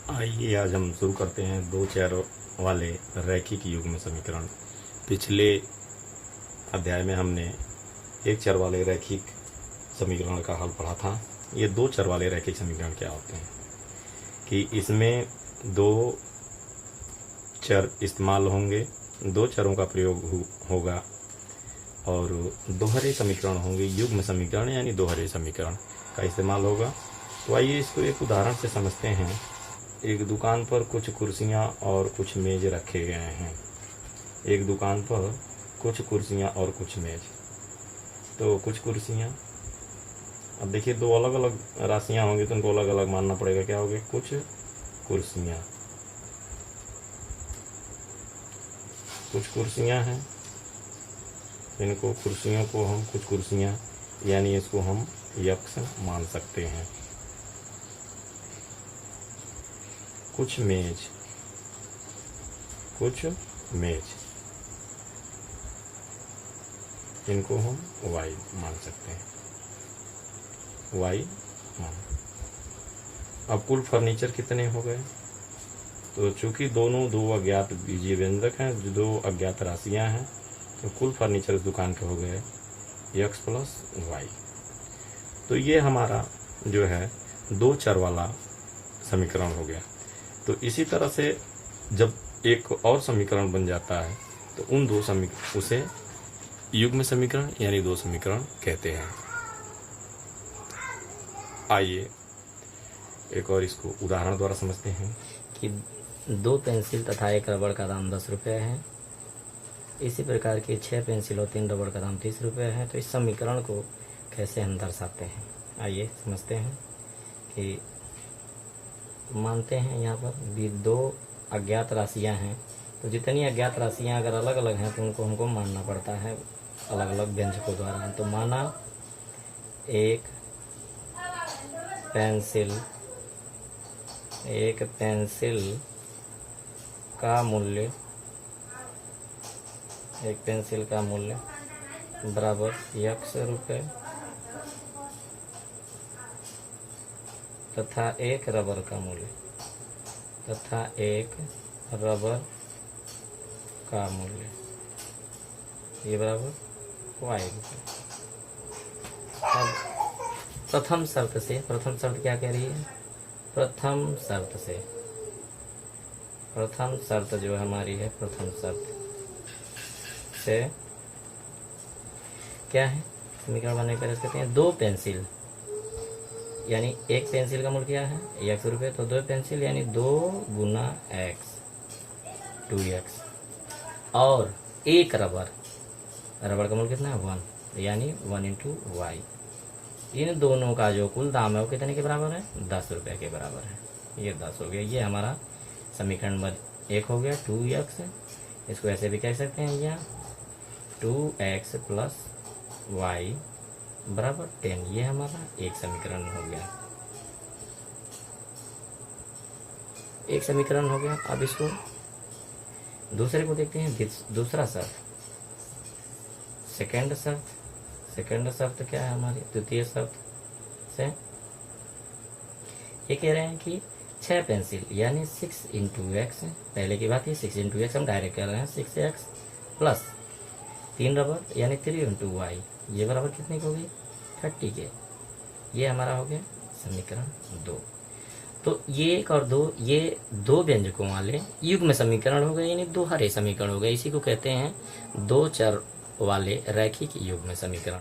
आइए आज हम शुरू करते हैं दो चर वाले रैखिक युग्म समीकरण। पिछले अध्याय में हमने एक चर वाले रैखिक समीकरण का हल पढ़ा था। ये दो चर वाले रैखिक समीकरण क्या होते हैं कि इसमें दो चर इस्तेमाल होंगे, दो चरों का प्रयोग होगा और दोहरे समीकरण होंगे। युग्म समीकरण यानी दोहरे समीकरण का इस्तेमाल होगा। तो आइए इसको एक उदाहरण से समझते हैं। एक दुकान पर कुछ कुर्सियां और कुछ मेज रखे गए हैं। एक दुकान पर कुछ कुर्सियां और कुछ मेज। तो कुछ कुर्सियां, अब देखिए दो अलग अलग राशियां होंगी तो उनको अलग अलग मानना पड़ेगा। क्या होगी? कुछ कुर्सियां, कुछ कुर्सियां हैं, इनको कुर्सियों को हम कुछ कुर्सियां यानी इसको हम यक्ष मान सकते हैं। कुछ मेज, कुछ मेज, इनको हम y मान सकते हैं। y मान। अब कुल फर्नीचर कितने हो गए? तो चूंकि दोनों दो अज्ञात बीजीय व्यंजक हैं, दो अज्ञात राशियां हैं, तो कुल फर्नीचर इस दुकान के हो गए x प्लस y। तो ये हमारा जो है दो चर वाला समीकरण हो गया। तो इसी तरह से जब एक और समीकरण बन जाता है तो उन दो समीकरण उसे युग्म समीकरण यानी दो समीकरण कहते हैं। आइए एक और इसको उदाहरण द्वारा समझते हैं कि दो पेंसिल तथा एक रबड़ का दाम 10 रुपये है। इसी प्रकार की 6 पेंसिल और 3 रबड़ का दाम 30 रुपये है। तो इस समीकरण को कैसे हम दर्शाते हैं, आइए समझते हैं। कि मानते हैं यहाँ पर भी दो अज्ञात राशियाँ हैं, तो जितनी अज्ञात राशियाँ अगर अलग अलग हैं तो उनको हमको मानना पड़ता है अलग अलग व्यंजकों द्वारा। तो माना एक पेंसिल का मूल्य, एक पेंसिल का मूल्य बराबर x रुपये तथा एक रबर का मूल्य ये बराबर y रुपये। अब प्रथम शर्त क्या कह रही है? प्रथम शर्त जो हमारी है, प्रथम शर्त से क्या है? समीकरण बनने पर कहते हैं दो पेंसिल यानी एक पेंसिल का मूल्य क्या है? x रुपये। तो दो पेंसिल यानी 2 गुना x 2x और एक रबर का मूल्य कितना है? 1 यानी 1 इंटू y। इन दोनों का जो कुल दाम है वो कितने के बराबर है? 10 रुपये के बराबर है। ये 10 हो गया। ये हमारा समीकरण नंबर 1 हो गया 2x। इसको ऐसे भी कह सकते हैं या 2x प्लस y बराबर 10। ये हमारा एक समीकरण हो गया, एक समीकरण हो गया। अब इसको दूसरे को देखते हैं। दूसरा शर्त, सेकंड शर्त क्या है हमारी? द्वितीय शर्त से ये कह रहे हैं कि 6 पेंसिल यानी 6 इंटू एक्स, पहले की बात है 6 इंटू एक्स हम डायरेक्ट कर रहे हैं 6x प्लस 3 रबर यानी 3 इंटू वाई, ये बराबर कितने की होगी? 30 के। ये हमारा हो गया समीकरण 2। तो ये एक और दो, ये दो व्यंजकों वाले युग्म समीकरण हो गए यानी दोहरे समीकरण हो गए। इसी को कहते हैं दो चर वाले रैखिक युग्म समीकरण।